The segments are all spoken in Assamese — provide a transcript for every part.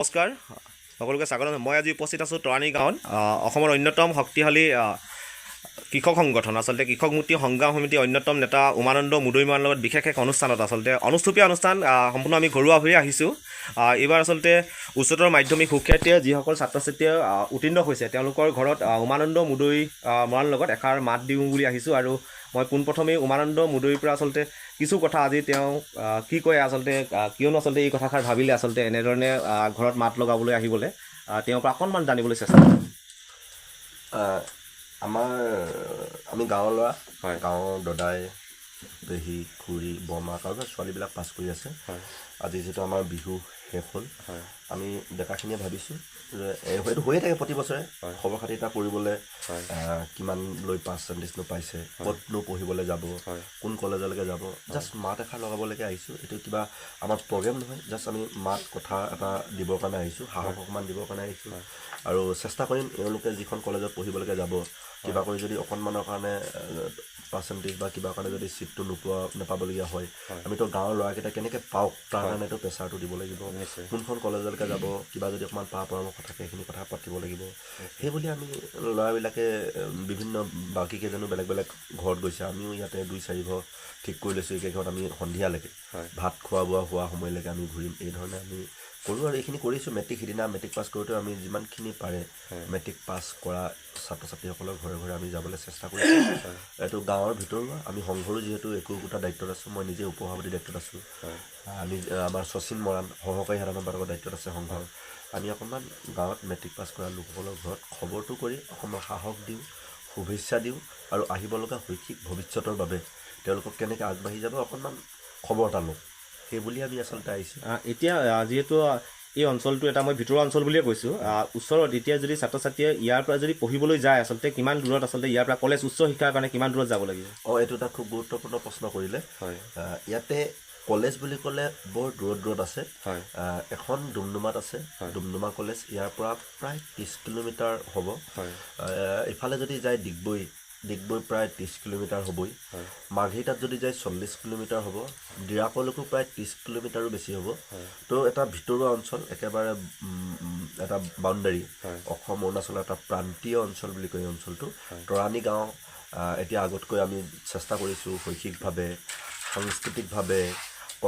নমস্কাৰ সকলোকে স্বাগতম। মই আজি উপস্থিত আছোঁ তৰাণী গাঁৱত অসমৰ অন্যতম শক্তিশালী কৃষক সংগঠন আচলতে কৃষক মুক্তি সংগ্ৰাম সমিতিৰ অন্যতম নেতা উমানন্দ মুদৈমাৰ লগত বিশেষ এক অনুষ্ঠানত আচলতে অনুষ্ঠুপীয়া অনুষ্ঠান সম্পূৰ্ণ আমি ঘৰুৱাভাৱে আহিছোঁ। এইবাৰ আচলতে উচ্চতৰ মাধ্যমিক সুখ্যাতিয়ে যিসকল ছাত্ৰ ছাত্ৰীয়ে উত্তীৰ্ণ হৈছে তেওঁলোকৰ ঘৰত উমানন্দ মুদৈ মৰাৰ লগত এষাৰ মাত দিওঁ বুলি আহিছোঁ। আৰু মই পোনপ্ৰথমেই উমানন্দ মুদৈৰ পৰা আচলতে কিছু কথা আজি তেওঁ কি কয় আচলতে কিয়নো আচলতে এই কথাষাৰ ভাবিলে আচলতে এনেধৰণে ঘৰত মাত লগাবলৈ আহিবলৈ তেওঁৰ পৰা অকণমান জানিবলৈ চেষ্টা কৰিম। আমি গাঁৱৰ ল'ৰা, হয়, গাঁৱৰ দদাই পেহী খুৰী বৰমা কাৰোবাৰ ছোৱালীবিলাক পাছ কৰি আছে। হয়, আজি যিটো আমাৰ বিহু শেষ হ'ল, হয়, আমি ডেকাখিনিয়ে ভাবিছোঁ যে এইটো হৈয়ে থাকে প্ৰতি বছৰে হয়, খবৰ খাতি এটা কৰিবলৈ, হয়, কিমান লৈ পাৰ্চেণ্টেজনো পাইছে, হয়, ক'তনো পঢ়িবলৈ যাব, হয়, কোন কলেজলৈকে যাব, জাষ্ট মাত এষাৰ লগাবলৈকে আহিছোঁ। এইটো কিবা আমাৰ প্ৰগ্ৰেম নহয়, জাষ্ট আমি মাত কথা এটা দিবৰ কাৰণে আহিছোঁ, সাহস অকণমান দিবৰ কাৰণে আহিছোঁ। আৰু চেষ্টা কৰিম এওঁলোকে যিখন কলেজত পঢ়িবলৈকে যাব কিবা কৰি যদি অকণমানৰ কাৰণে পাৰ্চেণ্টেজ বা কিবা কাৰণে যদি ছিটটো নাপাবলগীয়া হয়, আমিতো গাঁৱৰ ল'ৰাকেইটা কেনেকৈ পাওক তাৰ কাৰণেতো প্ৰেছাৰটো দিব লাগিব। নিশ্চয়, কোনখন কলেজলৈকে যাব কিবা যদি অকণমান পৰামৰ্শ থাকে সেইখিনি কথা পাতিব লাগিব। সেইবুলি আমি ল'ৰাবিলাকে বিভিন্ন বাকীকেইজনো বেলেগ বেলেগ ঘৰত গৈছে, আমিও ইয়াতে 2-4 ঘৰ ঠিক কৰি লৈছোঁ। এইকেইঘৰত আমি সন্ধিয়ালৈকে ভাত খোৱা বোৱা হোৱা সময়লৈকে আমি ঘূৰিম, এই ধৰণে আমি কৰোঁ। আৰু এইখিনি কৰিছোঁ। মেট্ৰিক সিদিনা মেট্ৰিক পাছ কৰোঁতেও আমি যিমানখিনি পাৰে মেট্ৰিক পাছ কৰা ছাত্ৰ ছাত্ৰীসকলৰ ঘৰে ঘৰে আমি যাবলৈ চেষ্টা কৰিছোঁ। এইটো গাঁৱৰ ভিতৰুৱা, আমি সংঘৰো যিহেতু একোটা দায়িত্বত আছোঁ, মই নিজে উপসভাপতি দায়িত্বত আছোঁ, আমি আমাৰ শচীন মৰাণ সহকাৰী সাধাৰণ সম্পাদকৰ দায়িত্বত আছে সংঘৰ। আমি অকণমান গাঁৱত মেট্ৰিক পাছ কৰা লোকসকলৰ ঘৰত খবৰটো কৰি অকণমান সাহস দিওঁ, শুভেচ্ছা দিওঁ, আৰু আহিব লগা শৈক্ষিক ভৱিষ্যতৰ বাবে তেওঁলোকক কেনেকৈ আগবাঢ়ি যাব অকণমান খবৰ এটা লওঁ, সেইবুলি আমি আচলতে আহিছোঁ। এতিয়া যিহেতু এই অঞ্চলটো এটা মই ভিতৰুৱা অঞ্চল বুলিয়ে কৈছোঁ, ওচৰত এতিয়া যদি ছাত্ৰ ছাত্ৰীয়ে ইয়াৰ পৰা যদি পঢ়িবলৈ যায় আচলতে কিমান দূৰত আচলতে ইয়াৰ পৰা কলেজ উচ্চ শিক্ষাৰ কাৰণে কিমান দূৰত যাব লাগিব? এইটো এটা খুব গুৰুত্বপূৰ্ণ প্ৰশ্ন কৰিলে। হয়, ইয়াতে কলেজ বুলি ক'লে বৰ দূৰত দূৰত আছে। হয়, এখন ডুমডুমাত আছে, ডুমডুমা কলেজ, ইয়াৰ পৰা প্ৰায় 30 কিলোমিটাৰ হ'ব। হয়, ইফালে যদি যায় ডিগবৈ প্ৰায় 30 কিলোমিটাৰ হ'বই। মাৰ্ঘেৰিটাত যদি যায় 40 কিলোমিটাৰ হ'ব। ডিৰাকলৈকো প্ৰায় 30 কিলোমিটাৰো বেছি হ'ব। তো এটা ভিতৰুৱা অঞ্চল, একেবাৰে এটা বাউণ্ডাৰী, অসম অৰুণাচলৰ এটা প্ৰান্তীয় অঞ্চল বুলি কয় এই অঞ্চলটো। তৰাণী গাঁও এতিয়া আগতকৈ আমি চেষ্টা কৰিছোঁ শৈক্ষিকভাৱে, সাংস্কৃতিকভাৱে,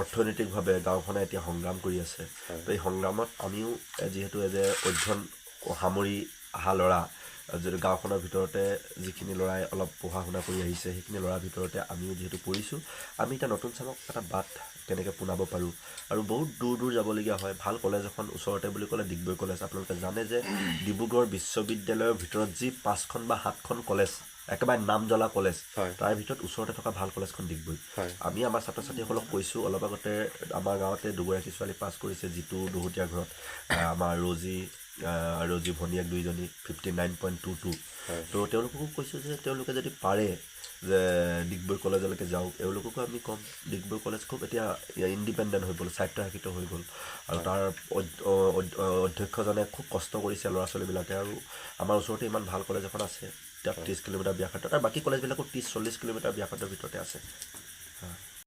অৰ্থনৈতিকভাৱে গাঁওখনে এতিয়া সংগ্ৰাম কৰি আছে। তো এই সংগ্ৰামত আমিও যিহেতু অধ্যয়ন সামৰি অহা ল'ৰা, যদি গাঁওখনৰ ভিতৰতে যিখিনি ল'ৰাই অলপ পঢ়া শুনা কৰি আহিছে সেইখিনি ল'ৰাৰ ভিতৰতে আমিও যিহেতু পঢ়িছোঁ, আমি এতিয়া নতুন চামক এটা বাট কেনেকৈ পোনাব পাৰোঁ। আৰু বহুত দূৰ দূৰ যাবলগীয়া হয়। ভাল কলেজ এখন ওচৰতে বুলি ক'লে ডিগবৈ কলেজ। আপোনালোকে জানে যে ডিব্ৰুগড় বিশ্ববিদ্যালয়ৰ ভিতৰত যি 5খন বা 7খন কলেজ একেবাৰে নাম জ্বলা কলেজ, তাৰ ভিতৰত ওচৰতে থকা ভাল কলেজখন ডিগবৈ। আমি আমাৰ ছাত্ৰ ছাত্ৰীসকলক কৈছোঁ, অলপ আগতে আমাৰ গাঁৱতে দুগৰাকী ছোৱালী পাছ কৰিছে, যিটো দহোটীয়া ঘৰত, আমাৰ ৰজি ভনীয়েক 2জনী 59.22। তো তেওঁলোককো কৈছোঁ যে তেওঁলোকে যদি পাৰে যে ডিগবৈ কলেজলৈকে যাওক। এওঁলোককো আমি ক'ম ডিগবৈ কলেজ খুব এতিয়া ইণ্ডিপেণ্ডেণ্ট হৈ গ'ল, স্বায়ত্তশাসিত হৈ গ'ল, আৰু তাৰ অধ্যক্ষজনে খুব কষ্ট কৰিছে ল'ৰা ছোৱালীবিলাকে। আৰু আমাৰ ওচৰতে ইমান ভাল কলেজ এখন আছে, তাত 30 কিলোমিটাৰ ব্যাসাৰ্ধ, তাৰ বাকী কলেজবিলাকো 30-40 কিলোমিটাৰ ব্যাসাৰ্ধৰ ভিতৰতে আছে।